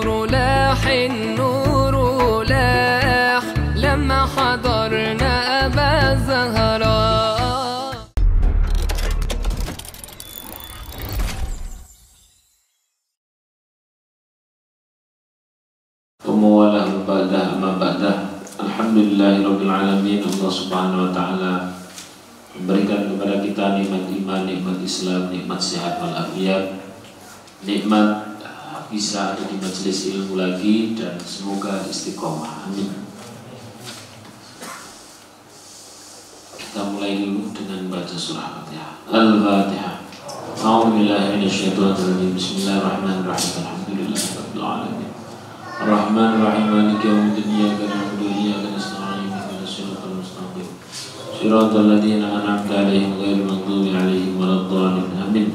النور لاح النور لاح لما حضرنا أبا زهراء. Pemualah mabadah. Alhamdulillahirabbil alamin. Allah Subhanahu wa taala memberikan kepada kita nikmat iman, nikmat Islam, nikmat sehat walafiat, nikmat bisa ada di majelis ilmu lagi, dan semoga istiqomah. Amin. Kita mulai dulu dengan baca surah Al-Fatihah. Al-Fatihah. A'udzubillahi minasyaitonir rajim. Bismillahirrahmanirrahim. Alhamdulillahirabbil alamin. Ar-Rahmanir-Rahim. Maliki yaumiddin. Iyyaka na'budu wa iyyaka nasta'in. Ihdinas siratal mustaqim. Shiratal ladzina an'amta 'alaihim ghairil maghdubi 'alaihim waladdallin. Amin.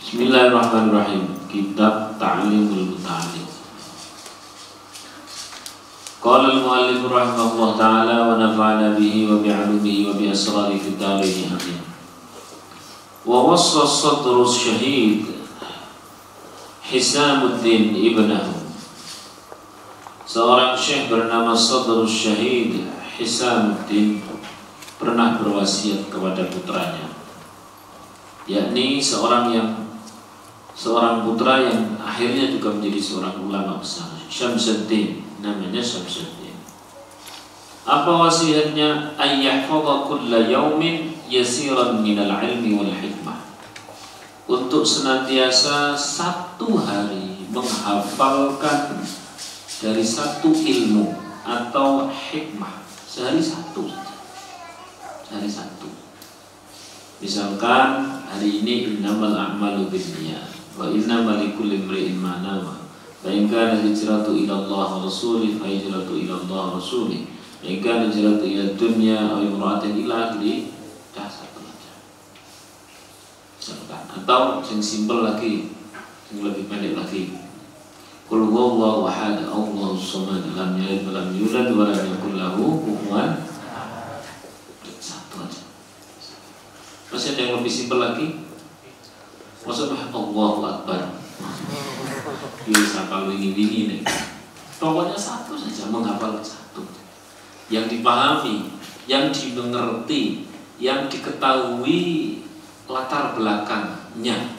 Bismillahirrahmanirrahim. Kitab Ta'limul Muta'allim. Qala al-mu'allif rahimahullah ta'ala wa nafa'ana bihi wa bi'ulumihi wa bi asrari kitabih. Amin. Wa wassa as-sadru syahid Hisamuddin ibnahu. Seorang syekh bernama Sadrus Syahid Hisamuddin pernah berwasiat kepada putranya, yakni seorang putra yang akhirnya juga menjadi seorang ulama besar, Syamsuddin, namanya Syamsuddin. Apa wasiatnya? Ayyahfadha kulla yaumin yasiran minal ilmi wal hikmah. Untuk senantiasa satu hari menghafalkan dari satu ilmu atau hikmah, sehari satu saja. Sehari satu. Misalkan hari ini innamal a'malu binniyat wa innamal likulli imri'in ma nawa. Fa in kana hijratu ila Allah wa rasulih fa hijratu ila Allah wa rasulih. Fa in kana hijratu ila dunya aw imra'atin ila akhirih. Dah satu saja. Misalkan, atau yang simpel lagi, yang lebih pendek lagi. Qul huwallahu ahad, Allahus samad, lam yalid wa lam yulad wa lam yakul lahu kufuwan. Satu aja. Masih ada yang lebih simpel lagi? Maksudnya Allahu Akbar. Bisa kalau wingi-wingi nih. Pokoknya satu saja, menghafal satu. Yang dipahami, yang dimengerti, yang diketahui latar belakangnya.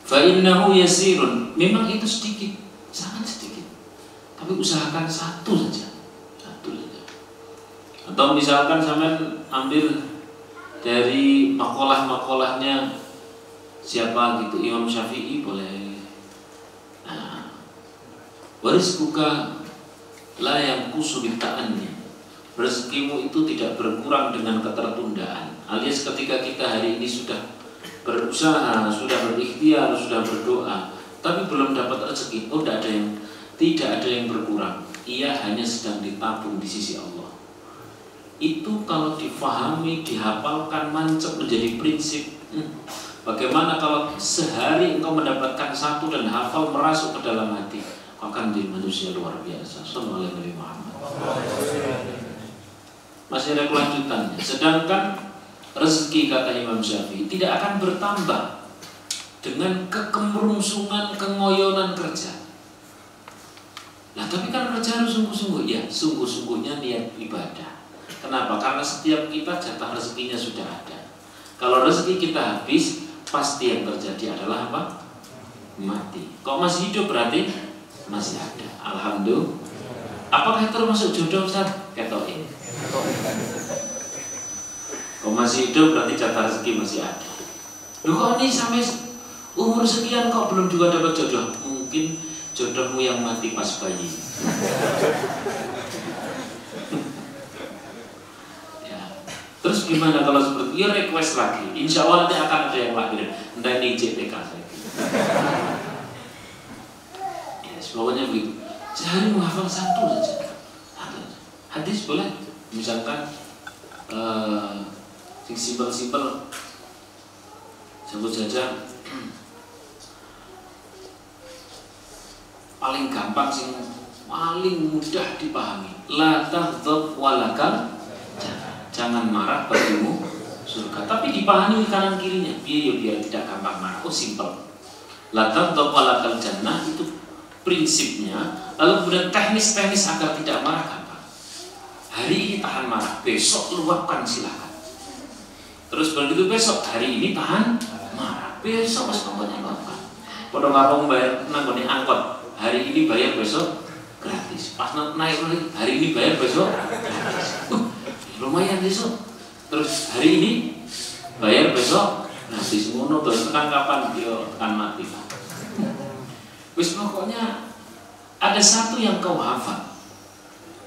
Fa innahu yasirun. Memang itu sedikit, sangat sedikit. Tapi usahakan satu saja. Atau misalkan sampean ambil dari makalah-makalahnya siapa gitu, Imam Syafi'i boleh. Nah, warizquka la yanqusu bitta'anni. Rezekimu itu tidak berkurang dengan ketertundaan. Alias ketika kita hari ini sudah berusaha, sudah berikhtiar, sudah berdoa, tapi belum dapat rezeki, tidak ada yang berkurang. Ia hanya sedang ditabung di sisi Allah. Itu kalau difahami, dihafalkan, mancep menjadi prinsip. Bagaimana kalau sehari engkau mendapatkan satu dan hafal merasuk ke dalam hati, kau akan menjadi manusia luar biasa. Sallallahu alaihi Nabi Muhammad. Masih ada kelanjutannya. Sedangkan rezeki, kata Imam Syafi'i, tidak akan bertambah dengan kekemerungsungan, kengoyonan kerja. Nah, tapi kan kerja harus sungguh-sungguh. Ya, sungguh-sungguhnya niat ibadah. Kenapa? Karena setiap kita jatah rezekinya sudah ada. Kalau rezeki kita habis, pasti yang terjadi adalah apa? Mati. Kok masih hidup berarti masih ada. Alhamdulillah. Apakah termasuk jodoh, Ustaz? Ketoke. Kok masih hidup berarti jatah rezeki masih ada. Loh, kok ini sampai umur sekian kok belum juga dapat jodoh? Mungkin jodohmu yang mati pas bayi. Terus gimana kalau seperti itu? Ya request lagi. Insya Allah nanti akan ada yang lahir. Entah ini JTK saya. Ya, pokoknya begitu. Sehari menghafal satu saja. Hadis boleh. Misalkan simpel-simpel. Sebut saja. Paling gampang sih, paling mudah dipahami. La taghdab walakal. Jangan marah bagimu surga. Tapi dipahami kanan kirinya, biar tidak gampang marah. Oh, simpel. La taghdab walakal jannah itu prinsipnya. Lalu kemudian teknis agar tidak marah gampang. Hari ini tahan marah, besok luapkan silakan. Terus begitu besok, hari ini tahan marah, besok pas pokoknya luapkan. Padha karo bayar nanggone angkot, hari ini bayar besok gratis. Pas naik hari ini bayar besok gratis. Lumayan besok. Terus hari ini bayar besok gratis. Ngono terus tekan kapan dia akan mati. Wis pokoknya ada satu yang kau hafal,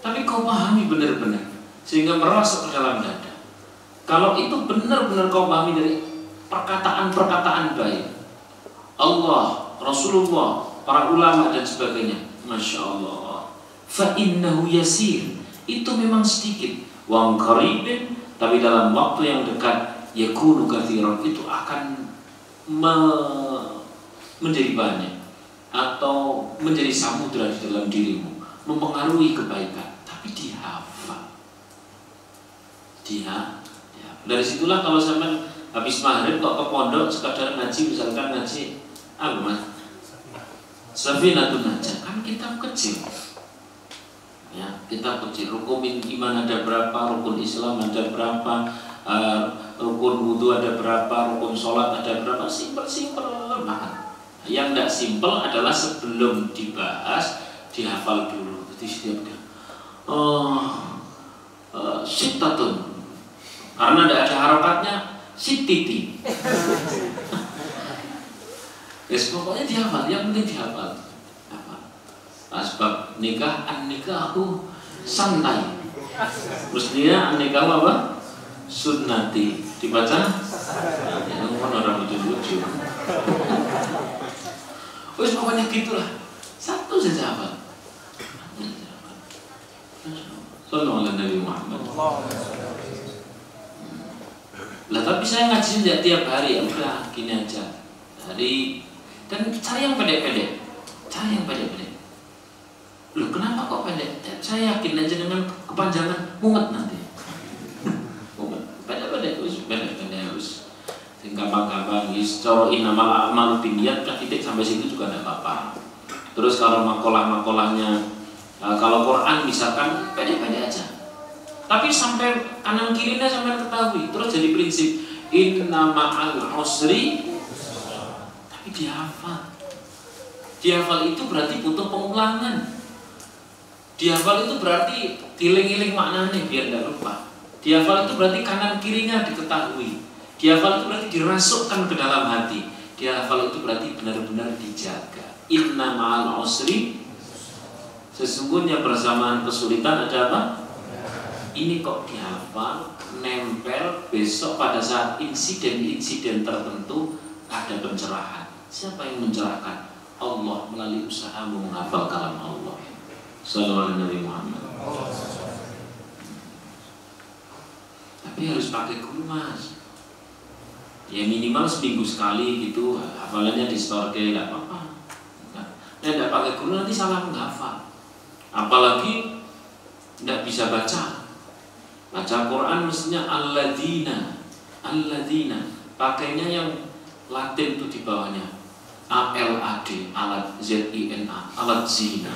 tapi kau pahami benar-benar sehingga merosot ke dalam dada. Kalau itu benar-benar kau pahami dari perkataan-perkataan baik Allah, Rasulullah, para ulama dan sebagainya, Masya Allah, fa innahu yasir, itu memang sedikit, wa qaribin, tapi dalam waktu yang dekat yakunu katsiran, itu akan menjadi banyak atau menjadi samudra di dalam dirimu, mempengaruhi kebaikan. Tapi dihafal. Dari situlah kalau sampai habis maghrib kok ke pondok sekadar ngaji, misalkan ngaji apa mas? Safinatun Najah, kan kitab kecil. Ya, kitab kecil. Rukun iman ada berapa, rukun Islam ada berapa, rukun wudhu ada berapa, rukun sholat ada berapa, simpel banget. Yang tidak simpel adalah sebelum dibahas dihafal dulu. Jadi setiap dia sitatun, karena tidak ada harokatnya sititi. Yes, pokoknya dihafal, yang penting dihafal. Asbab nikah, an-nikahu santai. Mestinya an-nikahu apa? Sunnati. Dibaca? Ya, orang lucu-lucu. Wes pokoknya gitulah. Satu saja hafal. Sallallahu alaihi Nabi Muhammad. Lah tapi saya ngaji tidak tiap hari, ya udah gini aja. Dan cari yang pendek-pendek. Loh kenapa kok pendek? Saya yakin aja dengan kepanjangan mumet nanti. Pendek-pendek wis. Sing gampang-gampang wis cara innamal a'malu binniyat titik sampai situ juga enggak apa-apa. Terus kalau makalah-makalahnya kalau Quran misalkan pendek-pendek aja. Tapi sampai kanan kirinya sampai ketahui. Terus jadi prinsip innama'al usri, tapi dihafal. Dihafal itu berarti butuh pengulangan. Dihafal itu berarti diling-iling maknanya biar tidak lupa. Dihafal itu berarti kanan kirinya diketahui. Dihafal itu berarti dirasukkan ke dalam hati. Dihafal itu berarti benar-benar dijaga. Inna ma'al usri, sesungguhnya bersamaan kesulitan ada apa? Ini kok dihafal, nempel, besok pada saat insiden-insiden tertentu ada pencerahan. Siapa yang mencerahkan? Allah melalui usahamu menghafal kalam Allah. Sallallahu alaihi Muhammad. Tapi harus pakai guru mas. Ya minimal seminggu sekali gitu, hafalannya di store nggak apa-apa. Nah, tidak pakai guru nanti salah menghafal. Apalagi tidak bisa baca. Baca Quran mestinya alladzina. Pakainya yang Latin itu di bawahnya. ALAD, alat ZINA, alat zina.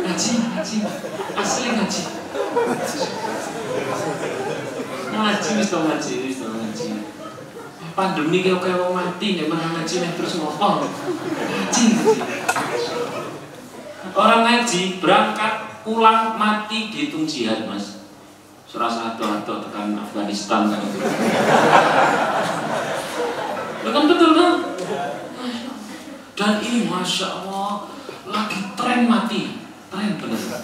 Ngaji, asli ngaji. Ngaji. Pandemi kayak mau mati, nggak pernah ngaji, terus ngomong. Ngaji. Orang ngaji berangkat, pulang mati dihitung jihad mas. Serasa atau tekan Afghanistan kan itu. Betul kan? Dan ini masya Allah lagi tren mati, tren bener.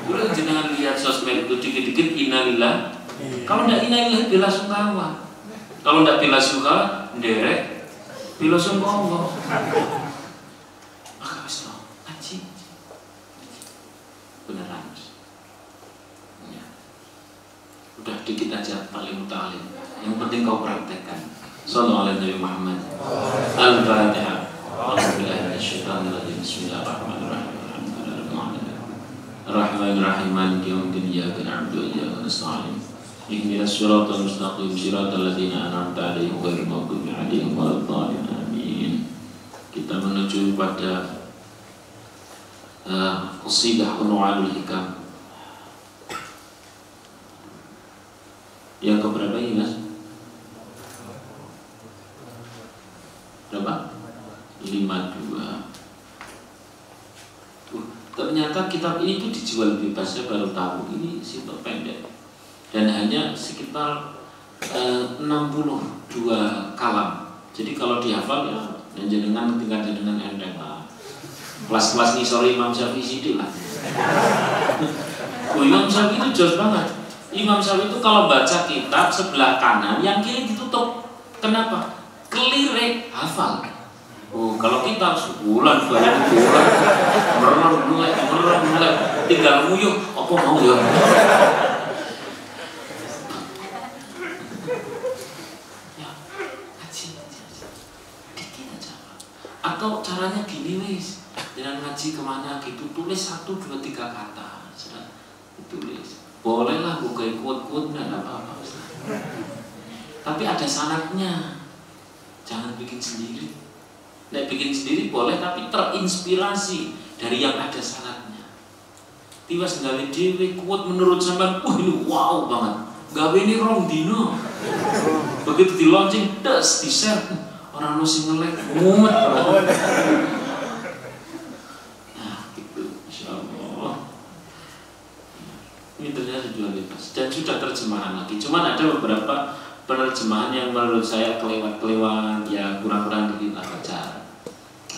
Udah jangan lihat sosmed itu dikit-dikit innalillah. Kalau tidak innalillah bela sungkawa. Kalau tidak bela sungkawa, derek bela sungkawa. Maka wis ngaji. Beneran. Udah dikit aja paling mutalim. Yang penting kau praktekkan. Sallallahu alaihi Muhammad. Al-Fatihah. Bismillahirrahmanirrahim. Ar-Rahmanir-Rahim, Maliki yaumiddin, iyyaka na'budu wa iyyaka nasta'in. Ihdinas siratal mustaqim, siratal ladzina an'amta 'alaihim ghairil maghdubi 'alaihim waladdallin. Amin. Kita menuju pada qasidah Unwanul Hikam. Yang keberapa ini, Mas? Berapa? 52. Ternyata kitab ini tuh dijual bebas. Saya baru tahu, ini sitok pendek dan hanya sekitar 62 kalam. Jadi kalau dihafal ya jenengan tinggal jenengan enteng lah. Kelas-kelas ngisori Imam Syafi'i sidik lah. Imam Syafi'i itu jelas banget. Imam Syafi'i itu kalau baca kitab sebelah kanan, yang kiri ditutup. Kenapa? Kelirik hafal. Oh, kalau kita sebulan, 2 bulan, merem, tinggal nguyuh, apa mau ya? Ya, ngaji, dikit aja. Atau caranya gini wis, dengan ngaji kemana gitu, tulis 1, 2, 3 kata, sudah ditulis. Bolehlah buka quote-quote, tidak apa-apa. Tapi ada syaratnya, jangan bikin sendiri. Nek bikin sendiri boleh, tapi terinspirasi dari yang ada syaratnya. Tiwas gawe dhewe quote menurut sampean, ini wow banget. Gawe ini rong dino. Begitu di launching, des di share, orang sing nge-like, mumet. Nah, gitu, insyaallah. Ini ternyata jual bebas dan sudah terjemahan lagi. Cuman ada beberapa penerjemahan yang menurut saya kelewat-kelewat, ya kurang-kurang kita baca.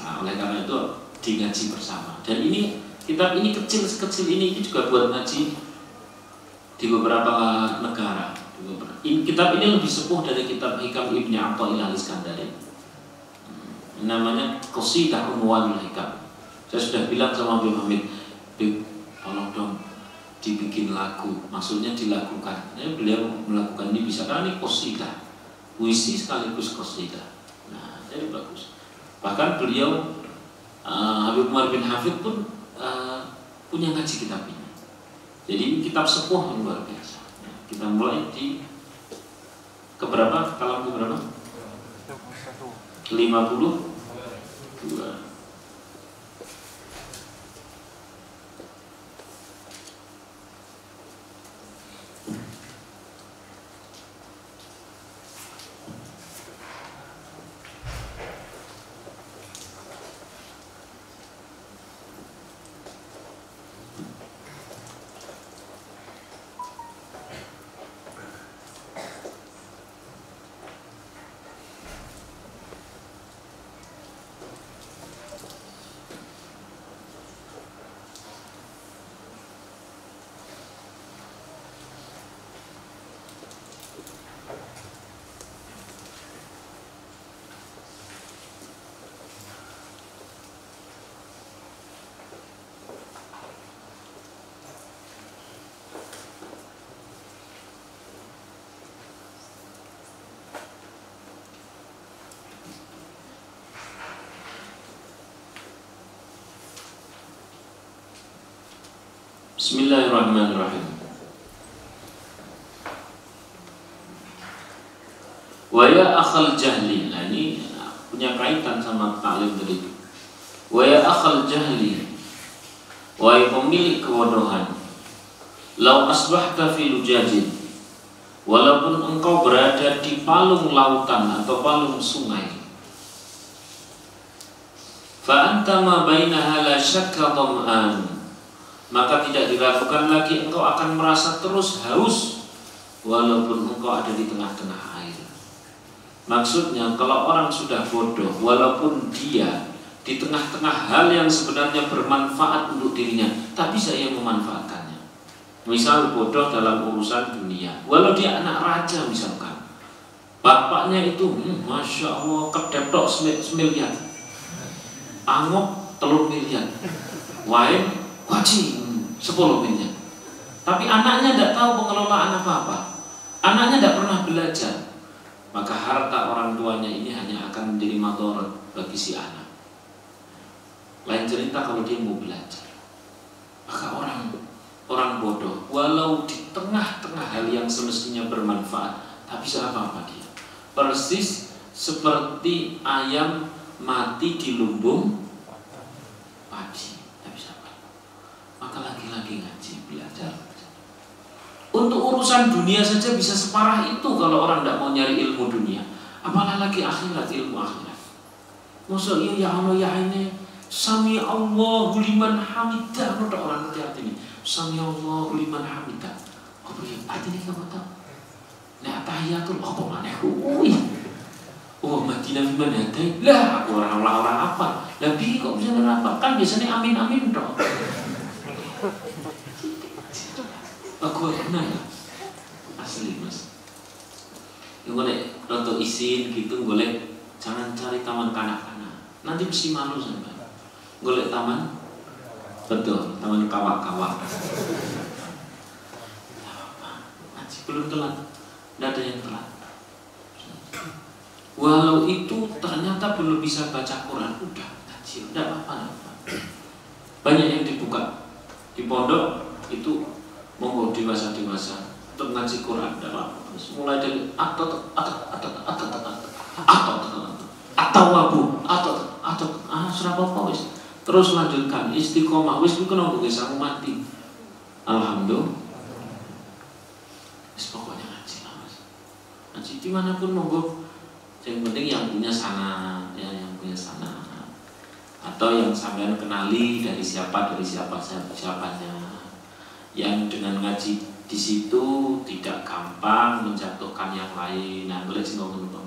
Nah, oleh karena itu digaji bersama. Dan ini kitab ini kecil ini juga buat ngaji di beberapa negara. Kitab ini lebih sepuh dari kitab Hikam Ibnu Athaillah Al-Iskandari. Namanya Qasidah Unwanul Hikam. Saya sudah bilang sama Bib Hamid, Bib, tolong dong dibikin lagu, maksudnya dilakukan. Beliau melakukan ini bisa, karena ini qasidah, puisi sekaligus qasidah. Nah, jadi bagus. Bahkan beliau Habib Umar bin Hafid pun punya ngaji kitab ini. Jadi ini kitab sepuh yang luar biasa. Nah, kita mulai di keberapa? Kalam keberapa? 52. Bismillahirrahmanirrahim. Wa ya akhal jahli. Nah, ini punya kaitan sama taklim tadi. Wa ya akhal jahli, wahai pemilik kebodohan, lau asbahta fi lujajin, walaupun engkau berada di palung lautan atau palung sungai, fa anta ma bainaha la syakka dham'an, maka tidak diragukan lagi engkau akan merasa terus haus walaupun engkau ada di tengah-tengah air. Maksudnya kalau orang sudah bodoh, walaupun dia di tengah-tengah hal yang sebenarnya bermanfaat untuk dirinya, tak bisa ia memanfaatkannya. Misal bodoh dalam urusan dunia, walau dia anak raja misalkan, bapaknya itu Masya Allah kedetok semiliar, angop 3 miliar, wae wajib 10 miliar. Tapi anaknya tidak tahu pengelolaan apa-apa, anaknya tidak pernah belajar, maka harta orang tuanya ini hanya akan menjadi madharat bagi si anak. Lain cerita kalau dia mau belajar, maka orang orang bodoh, walau di tengah-tengah hal yang semestinya bermanfaat, tak bisa apa-apa dia. Persis seperti ayam mati di lumbung padi, tak bisa apa. Maka lagi-lagi ngaji, belajar. Untuk urusan dunia saja bisa separah itu kalau orang tidak mau nyari ilmu dunia. Apalagi akhirat, ilmu akhirat. Masa iya ya Allah ya ini Sami Allahu liman hamidah. Ada orang ngerti arti ini. Sami Allahu liman hamidah. Apa ya arti ini kamu tahu? Nah tahiyatul apa mana? Oh Madinah liman hadai. Lah aku orang apa? Lebih kok bisa apa? Kan biasanya amin amin dong. Aku pernah ya asli mas. Yang boleh roto isin gitu, boleh jangan cari taman kanak-kanak. Nanti mesti malu sampai. Golek taman, betul, taman kawak-kawak. Ngaji belum telat, tidak ada yang telat. Walau itu ternyata belum bisa baca Quran, udah ngaji, tidak apa-apa. Banyak yang dibuka di pondok itu, monggo dewasa-dewasa untuk ngaji Quran, tidak apa-apa. Mulai dari surah apa wis. Terus lanjutkan istiqomah wis ku kenapa wis aku mati. Alhamdulillah. Wis pokoknya ngaji lah Mas. Ngaji dimanapun monggo. Yang penting yang punya sana, ya yang punya sana. Atau yang sampean kenali dari siapanya. Yang dengan ngaji di situ tidak gampang menjatuhkan yang lain. Nah, boleh sih ngomong.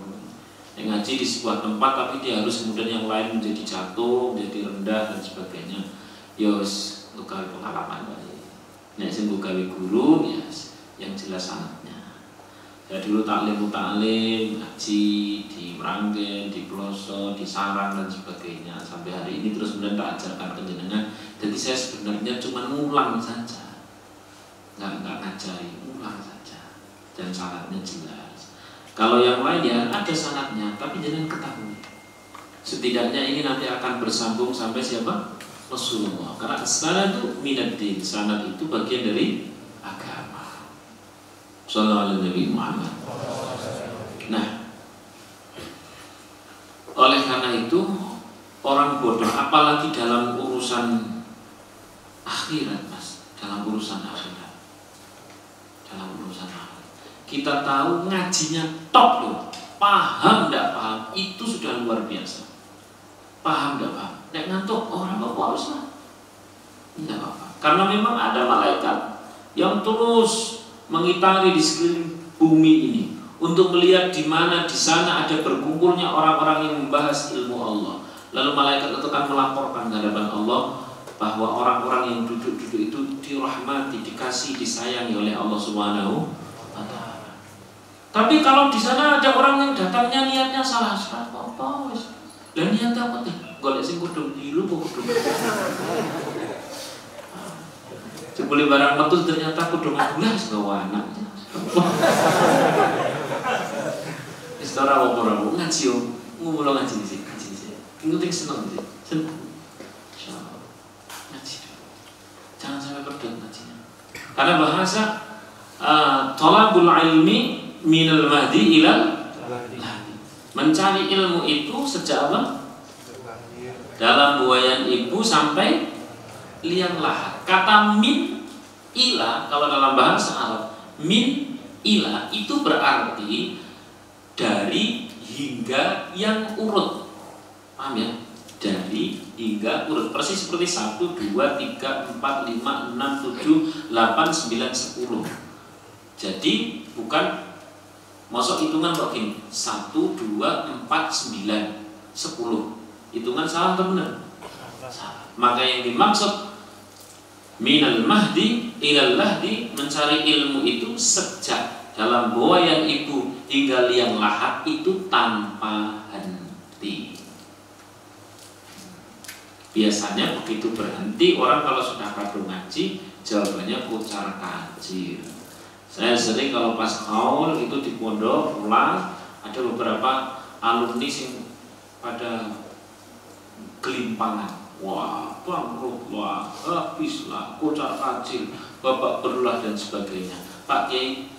Yang ngaji di sebuah tempat tapi dia harus kemudian yang lain menjadi jatuh, menjadi rendah dan sebagainya. Yos, gawe pengalaman baik. Nek sing gawe guru ya yang jelas sanadnya. Ya dulu taklim ngaji di Meranggen, di Ploso, di Sarang dan sebagainya. Sampai hari ini terus kemudian tak ajarkan ke jenengan. Jadi saya sebenarnya cuma ngulang saja. Enggak ngajari, ngulang saja. Dan sanadnya jelas. Kalau yang lain ya ada sanadnya, tapi jangan ketahui. Setidaknya ini nanti akan bersambung sampai siapa? Rasulullah. Karena sanad itu minaddin, sanad itu bagian dari agama. Sallallahu alaihi Muhammad. Nah, oleh karena itu orang bodoh, apalagi dalam urusan akhirat, Mas, dalam urusan akhirat. Kita tahu ngajinya top loh, paham tidak paham itu sudah luar biasa. Paham tidak paham, nek ngantuk orang apa harus lah, tidak apa-apa. Karena memang ada malaikat yang terus mengitari di sekeliling bumi ini untuk melihat di mana di sana ada berkumpulnya orang-orang yang membahas ilmu Allah. Lalu malaikat itu akan melaporkan ke hadapan Allah bahwa orang-orang yang duduk-duduk itu dirahmati, dikasih, disayangi oleh Allah Subhanahu wa Ta'ala. Tapi kalau di sana ada orang yang datangnya niatnya salah, apa wis. Lah niatnya apa teh? Golek sing kudung biru kok kudung. Jebule barang metu ternyata kudung bulas gawa anak. Wis ora apa-apa ngaji yo. Ngulo ngaji sih. Penting seneng sih. Seneng. Insyaallah. Ngaji. Jangan sampai pedot ngajinya. Karena bahasa talabul ilmi minal mahdi ilal lahdi. Mencari ilmu itu sejak apa? Dalam buayan ibu sampai liang lahat. Kata min ila kalau dalam bahasa Arab, min ila itu berarti dari hingga yang urut. Paham ya? Dari hingga urut. Persis seperti 1, 2, 3, 4, 5, 6, 7, 8, 9, 10. Jadi bukan masuk hitungan kok gini 1, 2, 4, 9, 10. Hitungan salah atau benar? Salah. Maka yang dimaksud minal mahdi ilal lahdi, mencari ilmu itu sejak dalam buayan ibu hingga liang lahat itu tanpa henti. Biasanya begitu berhenti orang kalau sudah kadung ngaji jawabannya putar kacir. Saya sering kalau pas haul itu di pondok pulang ada beberapa alumni yang pada kelimpangan wah bangkrut lah, habislah, kocar kacir, bapak berulah dan sebagainya. Pak Kiai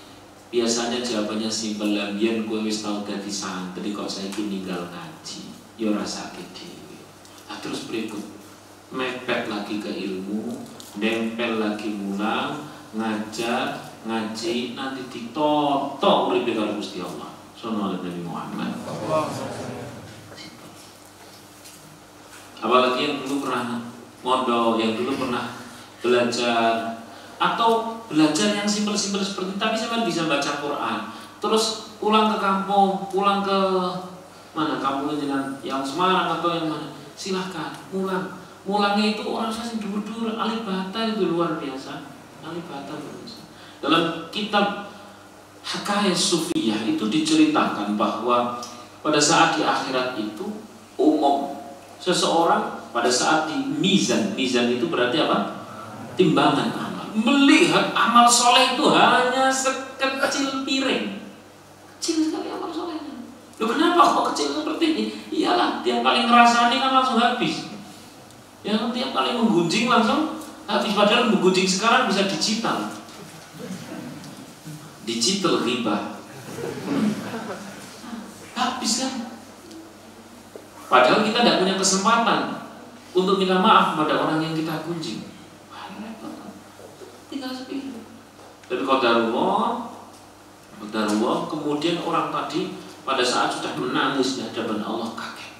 biasanya jawabannya simpel, lambian gue wis tau dadi santri kok saiki ninggal ngaji, yo rasa dhewe. Nah terus berikut, mepet lagi ke ilmu, nempel lagi mulang, ngajar, ngaji, nanti ditotok uripe karo Gusti Allah. Sallallahu Nabi Muhammad. Apalagi yang dulu pernah mondok, yang dulu pernah belajar atau belajar yang simpel-simpel seperti ini, tapi saya bisa baca Quran. Terus pulang ke kampung, pulang ke mana kampungnya yang Semarang atau yang mana, silahkan mulang. Mulangnya itu orang saya dur-dur, alibata itu luar biasa, alibata luar biasa. Dalam kitab Hakayat Sufiyah itu diceritakan bahwa pada saat di akhirat itu umum seseorang pada saat di mizan itu berarti apa? Timbangan amal. Melihat amal soleh itu hanya sekecil piring, kecil sekali amal solehnya. Loh kenapa kok kecil seperti ini? Iyalah tiap kali ngerasani kan langsung habis. Yang tiap kali menggunjing langsung habis. Padahal menggunjing sekarang bisa digital riba, habis kan? Padahal kita tidak punya kesempatan untuk minta maaf pada orang yang kita gunjing. Tinggal sepiring. Tapi qadarullah, kemudian orang tadi pada saat sudah menangis di hadapan Allah kaget.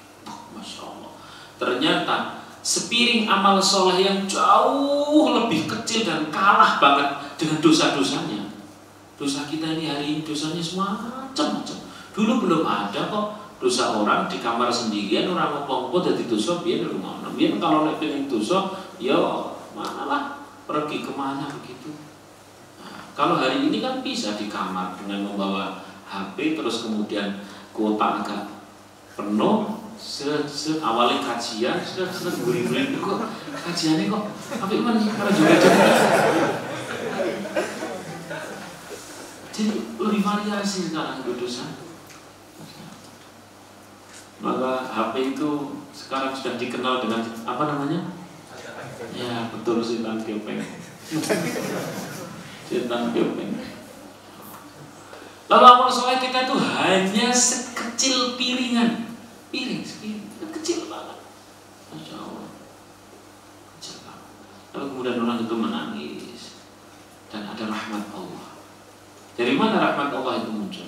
Masya Allah. Ternyata sepiring amal soleh yang jauh lebih kecil dan kalah banget dengan dosa-dosanya. Dosa kita ini hari ini dosanya semacam-macam. Dulu belum ada kok dosa orang di kamar sendirian, orang ngomong jadi dosa biar rumah. Biar kalau nek pengen dosa, ya manalah pergi kemana begitu. Nah, kalau hari ini kan bisa di kamar dengan membawa HP, terus kemudian kuota agak penuh. Awalnya kajian sudah gurih-gurih kok kajiannya kok apa iman karena juga jadi lebih variasi sekarang dosa. Maka HP itu sekarang sudah dikenal dengan apa namanya? Ya betul, setan gepeng. Setan gepeng. Lalu amal soleh kita itu hanya sekecil piringan. Piring kecil banget, Masya Allah, kecil banget. Lalu kemudian orang itu menangis dan ada rahmat Allah. Dari mana rahmat Allah itu muncul?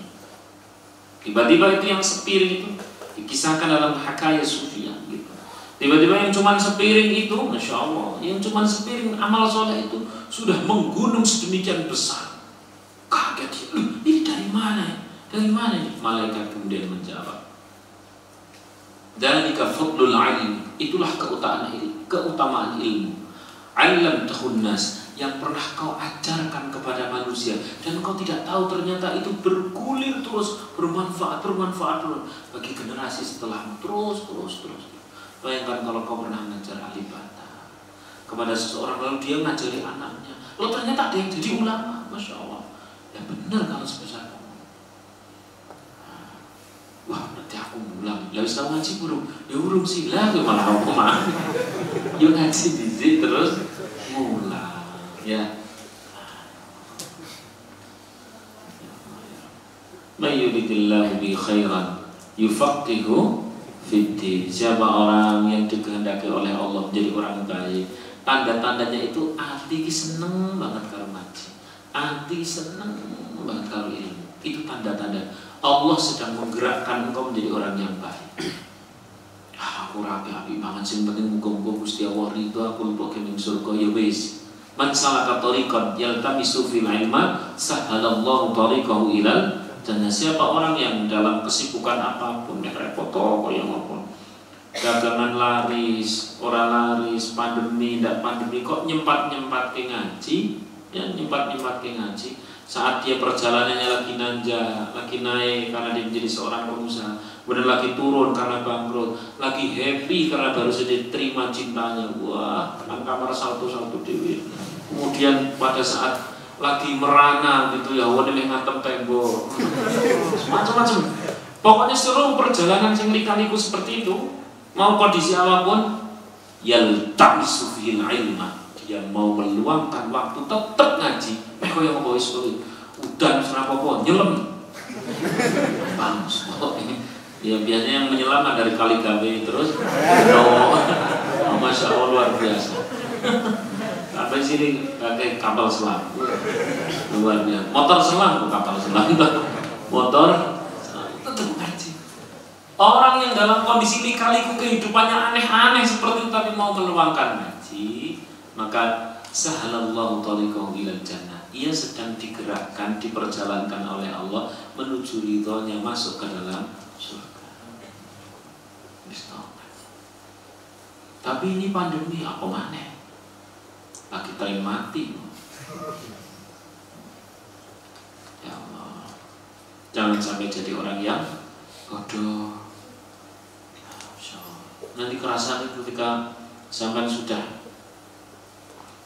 Tiba-tiba itu yang sepiring itu dikisahkan dalam Hakayat Sufiyah gitu. Tiba-tiba yang cuma sepiring itu, Masya Allah, yang cuma sepiring amal soleh itu sudah menggunung sedemikian besar. Kaget, ini dari mana? Dari mana ini? Malaikat kemudian menjawab, dzalika fadlul alim, itulah keutamaan ilmu. Alam tahun nas, yang pernah kau ajarkan kepada manusia dan kau tidak tahu ternyata itu bergulir terus, bermanfaat bagi generasi setelahmu terus. Bayangkan kalau kau pernah mengajar alibata kepada seseorang, lalu dia ngajari anaknya, lalu ternyata ada yang jadi ulama, Masya Allah. Ya benar kalau sebesar kamu. Wah nanti aku pulang, lalu tahu ngaji burung, ya urung sila, malah aku mah, yuk ngaji dizik terus mulai. Ya, mayyuridillahu bi khairan yufaqihu fiddin. Siapa orang yang dikehendaki oleh Allah menjadi orang baik, tanda-tandanya itu hati seneng banget kalau ngaji, hati seneng banget kalau ilmu. Itu tanda-tanda Allah sedang menggerakkan engkau menjadi orang yang baik. Aku rapi api banget sih, penting muga-muga Gusti Allah ridho aku lupa kening surga ya wis. Man salaka tariqan yaltamisu fil ilma sahalallahu tariqahu ilal jannah. Siapa orang yang dalam kesibukan apapun, repot kaya apapun, dagangan laris, orang laris, pandemi, ndak pandemi, kok nyempat ke ngaji, ya nyempat ke ngaji. Saat dia perjalanannya lagi nanjak, lagi naik karena dia menjadi seorang pengusaha, kemudian lagi turun karena bangkrut, lagi happy karena baru saja terima cintanya, wah, nang kamar salto-salto dewi. Kemudian pada saat lagi merana gitu ya, wadah ngantem tembok, macam-macam. Pokoknya seluruh perjalanan yang lika-liku seperti itu, mau kondisi apapun, yaltamisu fil ilma, dia mau meluangkan waktu tetap ngaji. Koyo yang mau udan serapopo nyelam. Bagus. Ya biasanya yang menyelam dari kali gawe terus. Masya Allah luar biasa. Sampai sini pakai kapal selam. Luar biasa. Motor selam bukan kapal selam. Motor tetap ngaji. Orang yang dalam kondisi lika-liku kehidupannya aneh-aneh seperti itu tapi mau meluangkan ngaji, maka sahalallahu tariqahu ilal jannah. Ia sedang digerakkan, diperjalankan oleh Allah menuju ridhonya, masuk ke dalam surga. Tapi ini pandemi apa mana? Lagi tren mati. Ya Allah, jangan sampai jadi orang yang bodoh. Nanti kerasa ketika sampai sudah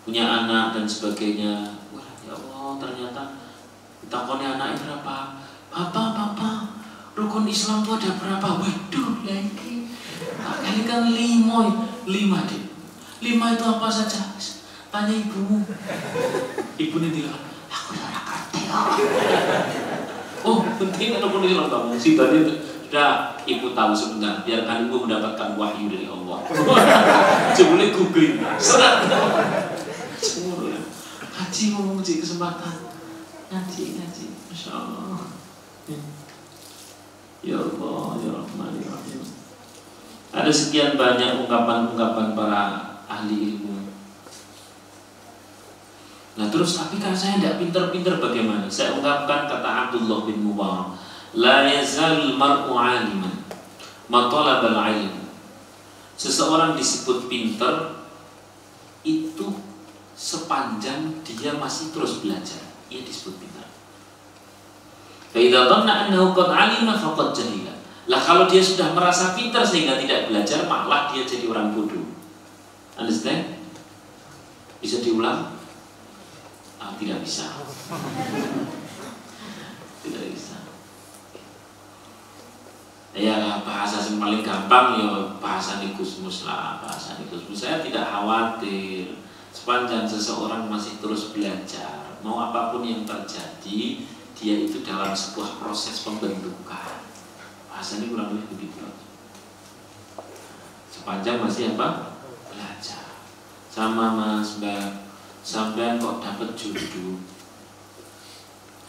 punya anak dan sebagainya. Wah ya Allah, ternyata ditakoni anak berapa? Papa, rukun Islam itu ada berapa? Waduh, lagi kali kan 5 deh. 5 itu apa saja? Tanya ibumu. Ibunya bilang, aku ora ngerti. Oh, penting rukun Islam kamu. Si tadi sudah ibu tahu sebentar, biarkan ibu mendapatkan wahyu dari Allah. Sebelum googling, serat. Haji ngomong di kesempatan, ngaji, masya Allah. Ya Allah, ya Rahman, ya Rahim. Ada sekian banyak ungkapan-ungkapan para ahli ilmu. Nah terus tapi kan saya tidak pinter-pinter bagaimana? Saya ungkapkan kata Abdullah bin Mubarak. La yazal mar'u aliman ma talabal ilm. Seseorang disebut pinter itu sepanjang dia masih terus belajar, ia disebut pintar. Fa idza dhanna annahu qad 'alima faqad jahila. Lah kalau dia sudah merasa pintar sehingga tidak belajar, malah dia jadi orang bodoh. Understand? Bisa diulang? Tidak bisa. Tidak bisa. Ya bahasa yang paling gampang ya bahasa Gusmus lah, bahasa Gusmus. Saya tidak khawatir sepanjang seseorang masih terus belajar, mau apapun yang terjadi, dia itu dalam sebuah proses pembentukan. Bahasanya kurang lebih begitu. Sepanjang masih apa? Belajar. Sama Mas Mbak, sampai kok dapat jodoh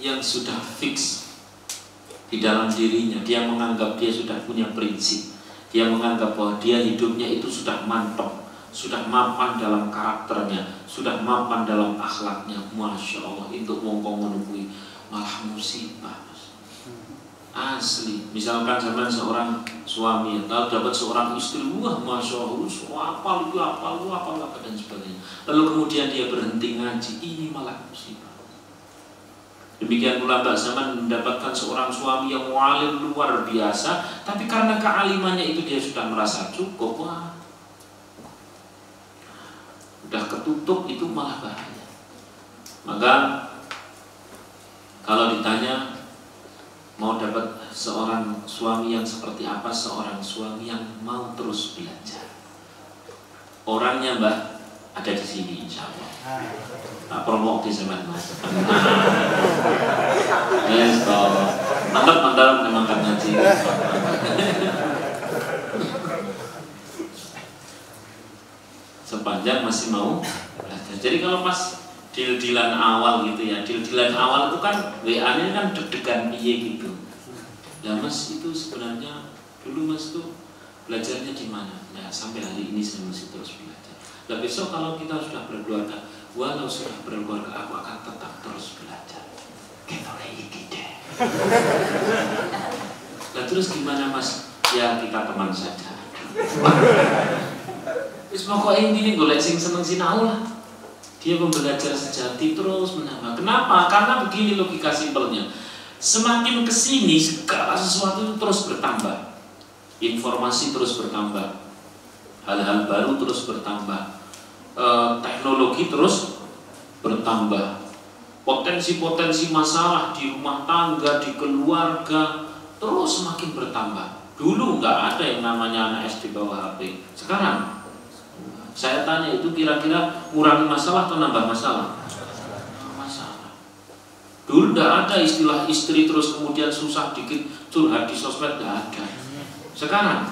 yang sudah fix di dalam dirinya, dia menganggap dia sudah punya prinsip, dia menganggap bahwa dia hidupnya itu sudah mantap, sudah mapan dalam karakternya, sudah mapan dalam akhlaknya. Masya Allah, itu wong-wong menunggu malah musibah. Asli, misalkan zaman seorang suami atau dapat seorang istri, wah masya Allah, apa dan sebagainya. Lalu kemudian dia berhenti ngaji, ini malah musibah. Demikian pula Mbak Zaman mendapatkan seorang suami yang alim luar biasa, tapi karena kealimannya itu dia sudah merasa cukup, wah, udah ketutup, itu malah bahaya. Maka kalau ditanya mau dapat seorang suami yang seperti apa, seorang suami yang mau terus belajar. Orangnya Mbak ada di sini insya Allah. Nah, promo di zaman Mas. Yes, mantap memang kan ngaji. Sepanjang masih mau belajar. Jadi kalau pas deal-dealan awal gitu ya, deal-dealan awal itu kan WA-nya kan deg-degan piye gitu. Ya Mas itu sebenarnya dulu Mas tuh belajarnya di mana? Ya sampai hari ini saya masih terus belajar. Nah besok kalau kita sudah berkeluarga, walau sudah berkeluarga aku akan tetap terus belajar. Kita lagi deh. Nah terus gimana Mas? Ya kita teman saja. Wis pokoknya ini golek sing seneng sinau lah. Dia belajar sejati terus menambah. Kenapa? Karena begini logika simpelnya. Semakin kesini segala sesuatu itu terus bertambah. Informasi terus bertambah. Hal-hal baru terus bertambah. Teknologi terus bertambah. Potensi-potensi masalah di rumah tangga, di keluarga terus semakin bertambah. Dulu nggak ada yang namanya anak SD bawa HP. Sekarang Saya tanya itu kira-kira ngurangi masalah atau nambah masalah? Masalah. Dulu tidak ada istilah istri terus kemudian susah dikit curhat di sosmed, tidak ada. Sekarang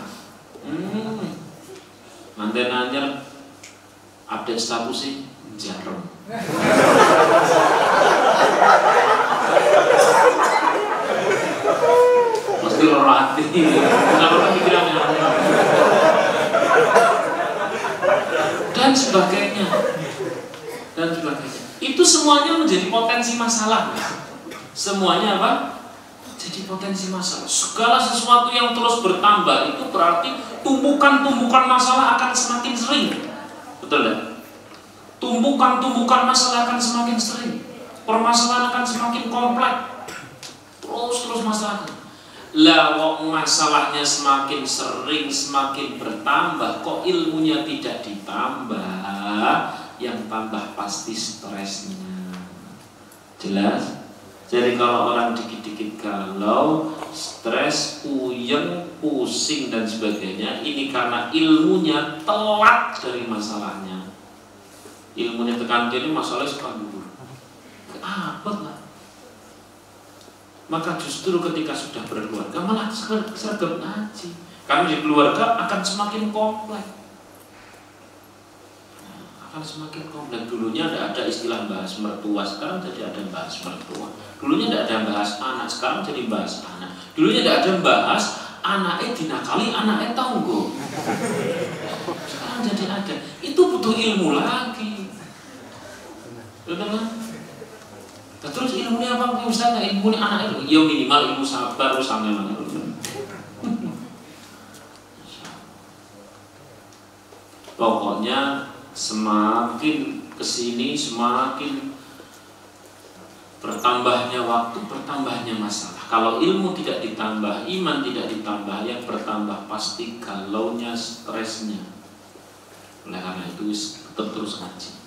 manten anyar update statusnya jarum. Mesti lorati. Kenapa pikirannya? Dan sebagainya. Itu semuanya menjadi potensi masalah. Semuanya apa? Jadi potensi masalah. Segala sesuatu yang terus bertambah itu berarti tumpukan-tumpukan masalah akan semakin sering. Betul tidak? Tumpukan-tumpukan masalah akan semakin sering. Permasalahan akan semakin kompleks. Terus masalah. Lah kok masalahnya semakin sering, semakin bertambah, kok ilmunya tidak ditambah? Yang tambah pasti stresnya. Jelas? Jadi kalau orang dikit-dikit galau, stres, puyeng, pusing dan sebagainya, ini karena ilmunya telat dari masalahnya. Ilmunya tekan kiri, masalahnya suka dulu. Abot lah. Maka justru ketika sudah berkeluarga malah sergap ngaji. Karena di keluarga akan semakin kompleks. Dulunya tidak ada istilah bahas mertua, sekarang jadi ada bahas mertua. Dulunya tidak ada bahas anak, sekarang jadi bahas anak. Dulunya tidak ada bahas anaknya dinakali, anaknya tonggo. Sekarang jadi ada. Itu butuh ilmu lagi. Betul kan? Terus ilmunya apa? Ustaz, ilmunya anak itu? Ya minimal ilmu sabar, usahanya mana? Pokoknya semakin kesini semakin bertambahnya waktu, bertambahnya masalah. Kalau ilmu tidak ditambah, iman tidak ditambah, yang bertambah pasti galaunya, stresnya. Oleh karena itu tetap terus ngaji.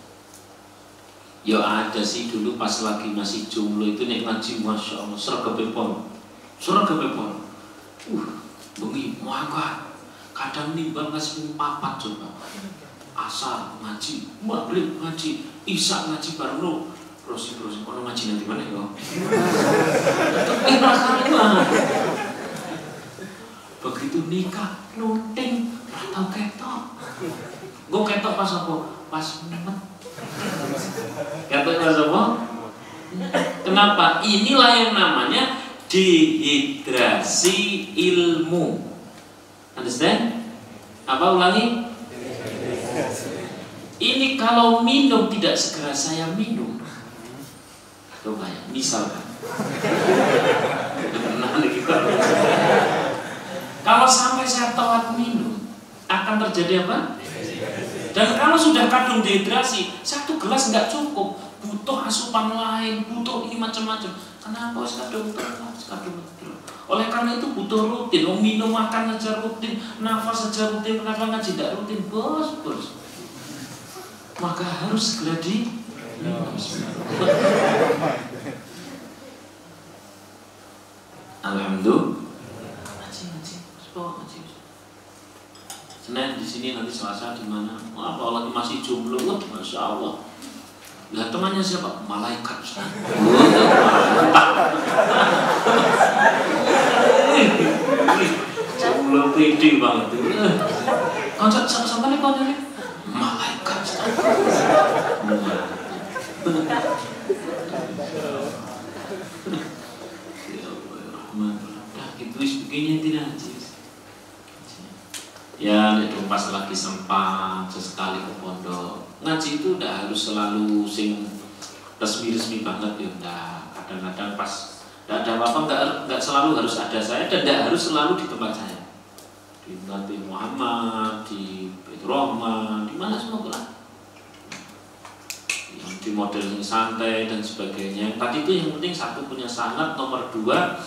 Ya ada sih dulu pas lagi masih jomblo itu nek ngaji, masya Allah, sergepe pol. Bengi muangkat. Kadang nimbang ngasih papat coba. Asar ngaji, maghrib ngaji, isya ngaji baru prosi ono ngaji nanti mana ya? Begitu nikah, nunting, atau ketok. Gue ketok pas apa? Pas memet. Ketok pas apa? Kenapa? Inilah yang namanya dehidrasi ilmu. Understand? Apa ulangi? Ini kalau minum tidak segera saya minum. Coba ya, misalkan. Kalau sampai saya telat minum, akan terjadi apa? Dan kalau sudah kadung dehidrasi, satu gelas nggak cukup, butuh asupan lain, butuh ini macam-macam. Kenapa kadung telat? Oleh karena itu butuh rutin. Minum makan saja rutin, nafas saja rutin, kenapa ngaji tidak rutin? Bos. Maka harus segera di Alhamdulillah. Ngaji. Senin di sini, nanti Selasa di mana? Apalagi masih jomblo, masya Allah. Lah temannya siapa? Malaikat. Jomblo pede banget. Konsep sampai kau dari malaikat. Itu sebagainya tidak. Ya, itu pas lagi sempat sesekali ke pondok. Ngaji itu tidak harus selalu sing resmi banget ya. Nah, kadang-kadang pas tidak ada apa-apa, nggak selalu harus ada saya dan tidak harus selalu di tempat saya. Di Nabi Muhammad, di Rahman, di mana semua lah. Yang di model yang santai dan sebagainya. Yang tadi itu yang penting satu punya sanad, nomor dua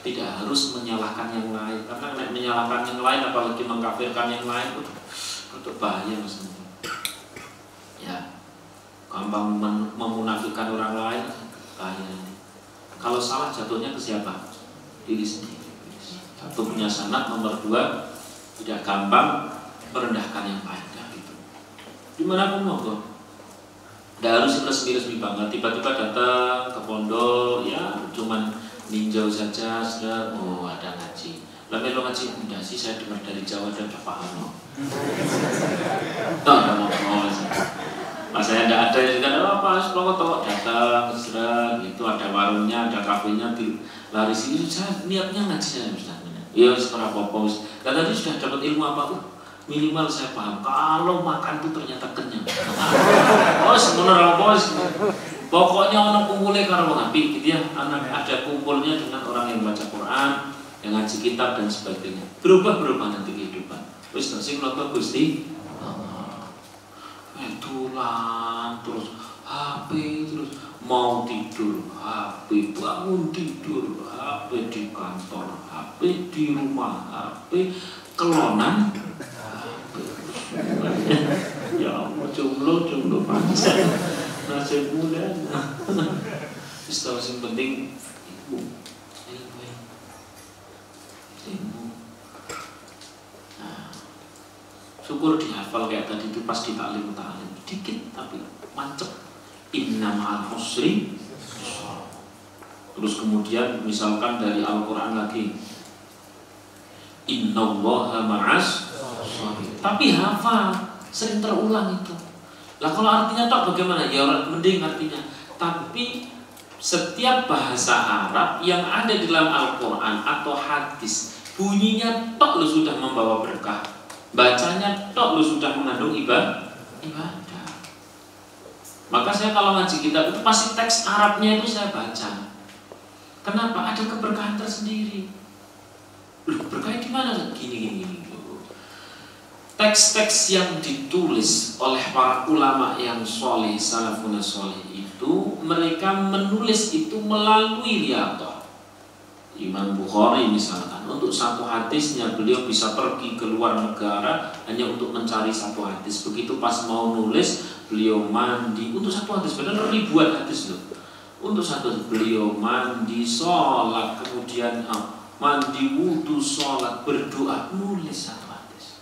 tidak harus menyalahkan yang lain. Karena menyalahkan yang lain apalagi mengkafirkan yang lain itu bahaya mas. Ya, gampang memunafikan orang lain bahaya. Kalau salah jatuhnya ke siapa? Diri sendiri. Satu punya sanad, nomor dua tidak gampang merendahkan yang lain gitu. dimanapun monggo. Tidak harus resmi-resmi banget. Tiba-tiba datang ke pondok, ya cuman ninjau saja, sudah. Oh ada ngaji. Lalu lo ngaji enggak sih? Saya dengar dari Jawa dan paham. Tak ada ngomong. Mas saya tidak ada yang tidak apa, kalau tahu datang, sudah gitu ada warungnya, ada kafenya di lari sini. Saya niatnya ngaji saya Ustaz. Ya sekarang apa-apa. Dan tadi sudah dapat ilmu apa? Minimal saya paham kalau makan itu ternyata kenyang. Oh sebenarnya bos, pokoknya orang kumpulnya karena mengapi gitu ya. Anak ada kumpulnya dengan orang yang baca Quran, yang ngaji kitab dan sebagainya. Berubah nanti kehidupan. Wis sing nonton Gusti tulang terus HP terus mau tidur HP, bangun tidur HP, di kantor HP, di rumah HP, kelonan ya Allah, jomblo pancen nasib muda. Istilah yang penting ilmu. Nah, syukur dihafal kayak tadi itu pas di taklim dikit tapi mancep. Inna ma'al usri. Terus kemudian misalkan dari Al-Quran lagi, Innallaha ma'as. Tapi hafal, sering terulang itu. Lah kalau artinya tok bagaimana? Ya mending artinya. Tapi setiap bahasa Arab yang ada di dalam Al-Quran atau hadis, bunyinya tok lu sudah membawa berkah, bacanya tok lu sudah mengandung ibadah. Maka saya kalau ngaji kitab itu pasti teks Arabnya itu saya baca. Kenapa? Ada keberkahan tersendiri. Berkah di mana? Gini. Teks-teks yang ditulis oleh para ulama yang soleh, salafun soleh itu, mereka menulis itu melalui riyadhah. Imam Bukhari misalkan, untuk satu hadisnya beliau bisa pergi ke luar negara hanya untuk mencari satu hadis. Begitu pas mau nulis, beliau mandi untuk satu hadis, benar ribuan hadis loh. Untuk satu beliau mandi, sholat, kemudian mandi, wudu, sholat, berdoa, nulis satu hadis.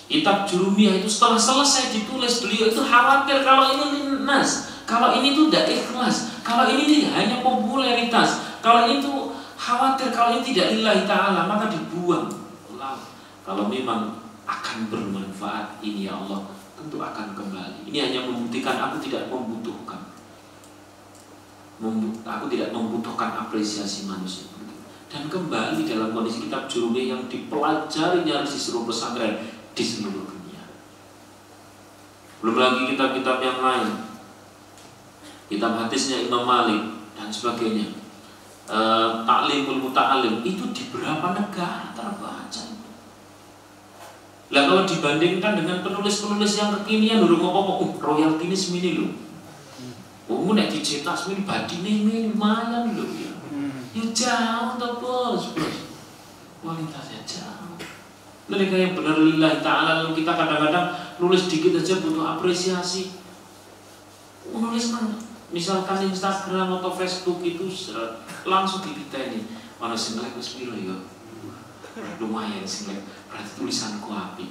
Kitab Jurumiyah itu setelah selesai ditulis, beliau itu khawatir kalau ini linnas, kalau ini tuh tidak ikhlas, kalau ini hanya popularitas, kalau ini tuh khawatir kalau ini tidak lillahi ta'ala, maka dibuang. Kalau memang akan bermanfaat ini ya Allah, tentu akan kembali. Ini hanya membuktikan aku tidak membutuhkan. Aku tidak membutuhkan apresiasi manusia. Dan kembali dalam kondisi kitab Jurumiyah yang dipelajari nyaris di seluruh pesantren di seluruh dunia. Belum lagi kitab-kitab yang lain, kitab hadisnya Imam Malik dan sebagainya, Ta'limul Muta'alim itu di berapa negara terbaca. Lah kalau dibandingkan dengan penulis-penulis yang kekinian, dulu ngomong royalti ini semini loh. Nek dicetak semini badine lumayan loh ya. Ya jauh tuh bos. Kualitasnya jauh. Mereka yang benar lillahi ta'ala, lalu kita kadang-kadang nulis dikit aja butuh apresiasi. Nulis kan, misalkan Instagram atau Facebook itu langsung dipiteni. Mana sing like wis piro ya? Lumayan sing like, berarti tulisanku api.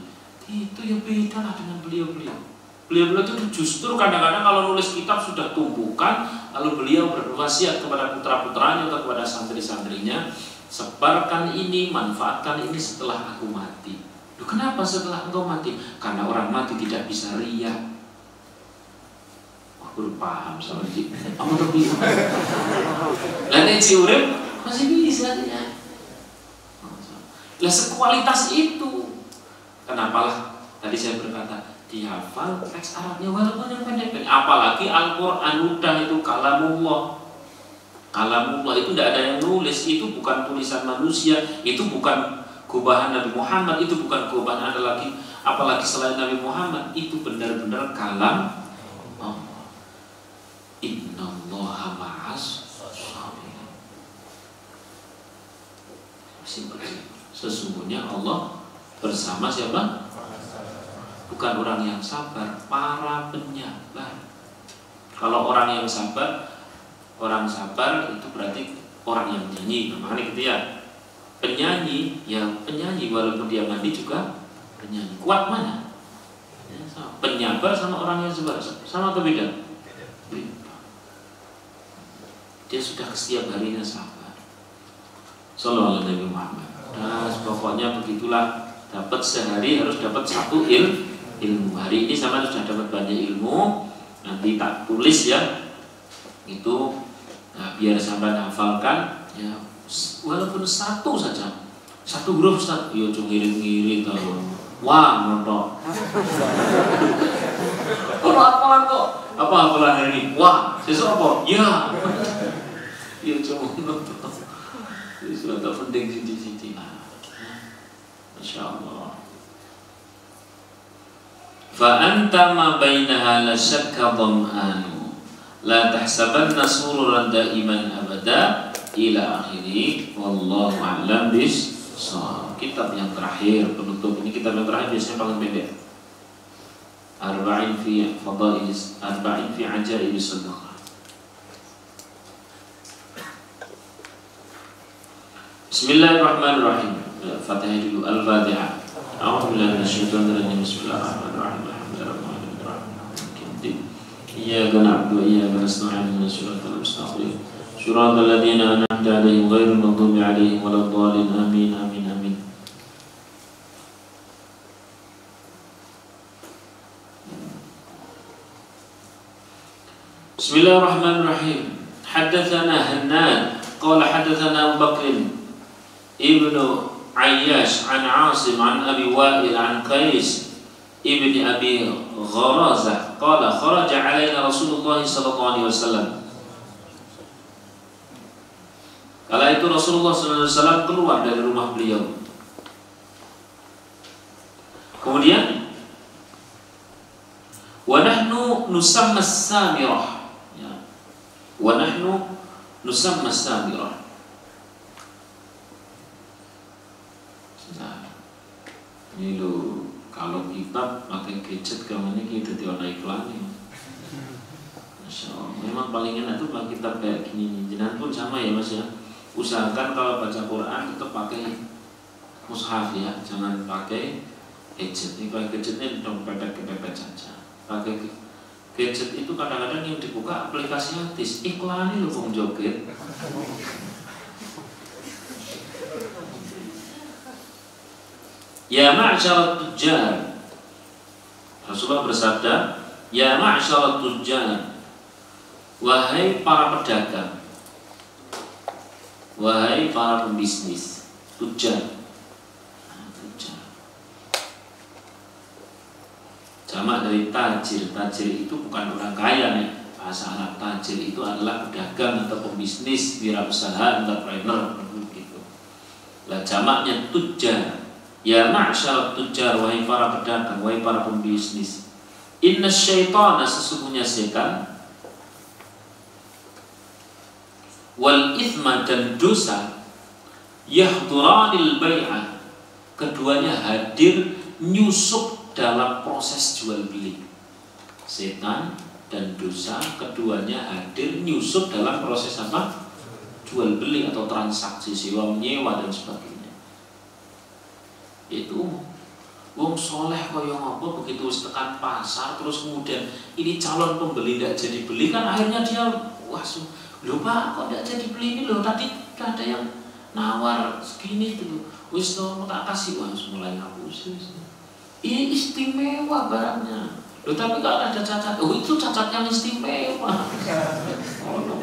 Itu ya beda lah dengan beliau-beliau. Beliau-beliau itu justru kadang-kadang kalau nulis kitab sudah tumpukan, lalu beliau berwasiat kepada putra-putranya atau kepada santri-santrinya, sebarkan ini, manfaatkan ini setelah aku mati. Loh, kenapa setelah engkau mati? Karena orang mati tidak bisa riya. Aku paham sama ini. Kamu lebih. Lain urip masih bisa ya. Lah sekualitas itu. Kenapa lah? Tadi saya berkata dihafal teks Arabnya walaupun yang pendek. Apalagi Al-Quran udah itu kalamullah. Kalamullah itu tidak ada yang nulis, itu bukan tulisan manusia, itu bukan gubahan Nabi Muhammad, itu bukan gubahan ada lagi, apalagi selain Nabi Muhammad, itu benar-benar kalam Allah. Innallaha ma'as sabirin. Sesungguhnya Allah bersama siapa? Bukan orang yang sabar, para penyabar. Kalau orang yang sabar, orang sabar itu berarti orang yang menyanyi. Makanya gitu ya. Penyanyi, ya penyanyi walaupun dia mandi juga penyanyi. Kuat mana? Ya, sama. Penyabar sama orang yang sabar sama atau beda? Beda. Dia sudah setiap harinya sabar. Sallallahu Nabi Muhammad. Nah, pokoknya begitulah. Dapat sehari harus dapat satu ilmu. Hari ini sama sudah dapat banyak ilmu. Nanti tak tulis ya. Itu nah, biar sampai hafalkan ya, walaupun satu saja. Satu huruf Ustaz, yo ngirit-ngirit tau. Wah, nonton. Kalau apalan kok? Apa hafalan hari ini? Wah, sesuk apa? Ya. Ya cuma nonton. Itu sudah penting siji-siji. Masyaallah. Fa anta ma bainaha la syakka dham'anu la tahsabanna sururan daiman abada ila akhiri wallahu a'lam bis. Kitab yang terakhir penutup ini, kitab yang terakhir biasanya paling pendek. Arba'in fi fadailis, arba'in fi ajaib sadaqah. Bismillahirrahmanirrahim. Fatihah dulu. Al-Fatihah. A'udzu billahi minasyaitonir rajim. Bismillahirrahmanirrahim. Alhamdulillahirabbil iyyaka na'budu wa iyyaka nasta'in ihdinas siratal mustaqim. Shiratal ladzina an'amta 'alaihim ghairil maghdubi 'alaihim waladdallin. Amin amin amin. Bismillahirrahmanirrahim. Haddatsana Hannad qala haddatsana Abu Bakr ibnu Ayyash an Asim an Abi Wa'il an Qais ibni Abi Gharazah qala kharaja 'alaina Rasulullah sallallahu alaihi wasallam. Kala itu Rasulullah SAW keluar dari rumah beliau. Kemudian wa nahnu nusamma as-samirah, ya. Wa nahnu nusamma as-samirah. Nah, ini lo kalau kita pakai gadget kamu ini kita tidak iklan ya. Masya Allah. Memang paling enak tuh kalau kita kayak gini. Jenengan pun sama ya Mas ya. Usahakan kalau baca Quran tetap pakai mushaf ya, jangan pakai gadget. Ini pakai gadgetnya dong pepet saja. Pakai gadget itu kadang-kadang yang dibuka aplikasi artis, iklan ini loh joget. Ya ma'syarat tujjar. Rasulullah bersabda, ya ma'syarat tujjar. Wahai para pedagang, wahai para pembisnis, tujjar. Jamak dari tajir. Tajir itu bukan orang kaya nih. Bahasa Arab tajir itu adalah pedagang atau pembisnis, wirausaha, entrepreneur gitu. Lah jamaknya tujjar. Ya ma'syarat tujjar, wahai para pedagang, wahai para pembisnis. Inna syaitana, sesungguhnya setan, wal ithma, dan dosa, yahduranil bai'ah, keduanya hadir nyusup dalam proses jual beli. Setan dan dosa keduanya hadir nyusup dalam proses apa? Jual beli atau transaksi sewa menyewa dan sebagainya. Itu wong soleh kaya ngopo begitu tekan pasar terus kemudian ini calon pembeli tidak jadi beli, kan akhirnya dia wah lho Pak kok tidak jadi beli ini loh, tadi ada yang nawar segini tuh, wis to tak kasih, wah mulai ngapus. Ini istimewa barangnya. Loh tapi kalau ada cacat, oh itu cacat yang istimewa. Oh no,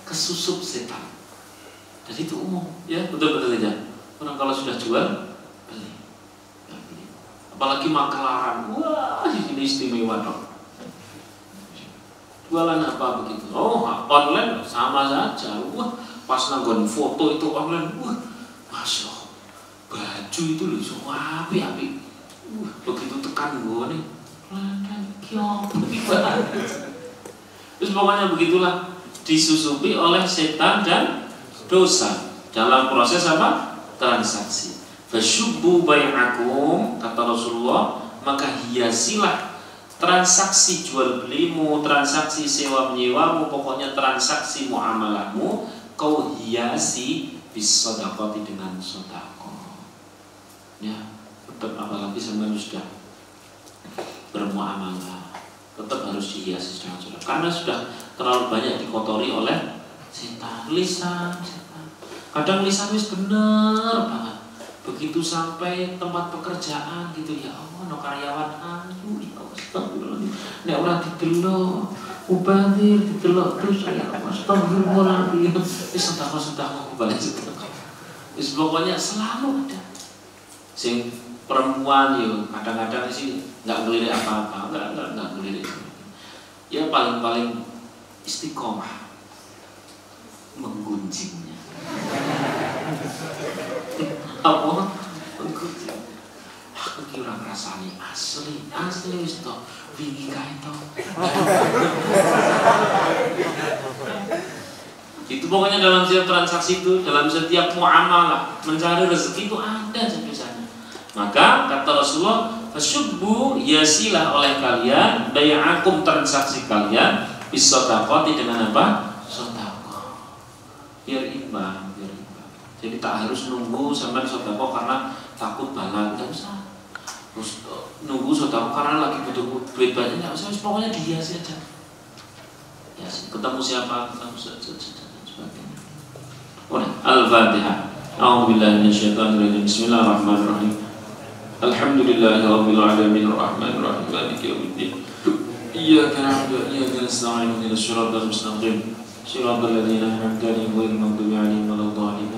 kesusup setan. Jadi itu umum, ya betul-betul aja. Orang kalau sudah jual beli, apalagi makelaran, wah ini istimewa dong. Jualan apa begitu? Oh online sama saja. Wah pas nanggon foto itu online, wah masya Allah. Baju itu loh, semua api-api. Begitu tekan gue nih, terus pokoknya begitulah, disusupi oleh setan dan dosa dalam proses apa? Transaksi. Fasyubbu bai'akum, kata Rasulullah, maka hiasilah transaksi jual belimu, transaksi sewa menyewamu, pokoknya transaksi muamalahmu, kau hiasi bis-shadaqati dengan sedekah. Ya, betul, apalagi sampai sudah bermuamalah tetap harus dihiasi dengan sholat, karena sudah terlalu banyak dikotori oleh setan. Lisan, kadang lisan wis bener banget, begitu sampai tempat pekerjaan gitu, ya Allah, no karyawan aduh ya Allah, astagfirullahaladzim, nek ora didelok ubadir didelok terus, ya Allah, astagfirullahaladzim, wis sedekah balik sedekah, wis pokoknya selalu ada. Sing perempuan yo kadang-kadang sih nggak ngelirik apa-apa, nggak ngelirik, ya paling istiqomah menggunjingnya. Apa? Menggunjing. Aku kira rasanya asli wis to, wingi kae to. Itu pokoknya dalam setiap transaksi itu, dalam setiap muamalah, mencari rezeki itu ada sampai sana. Maka kata Rasulullah, fasyubbu yasilah oleh kalian bai'akum, transaksi kalian bisodaqati dengan apa? Sedekah. Biar imbang. Jadi tak harus nunggu sampai sedekah karena takut bala, enggak usah. Terus nunggu sedekah karena lagi butuh duit banyak, enggak usah, pokoknya dihiasi aja. Ya, ketemu siapa, ketemu sebagainya. Al-Fatihah. A'udzubillahi minasyaitonir rajim. Bismillahirrahmanirrahim. Alhamdulillahirabbil alamin arrahmanir rahim maliki yaumiddin. Iyyaka na'budu wa iyyaka nasta'in ihdinas siratal mustaqim. Shiratal ladzina an'amta 'alaihim ghairil maghdubi 'alaihim waladdallin.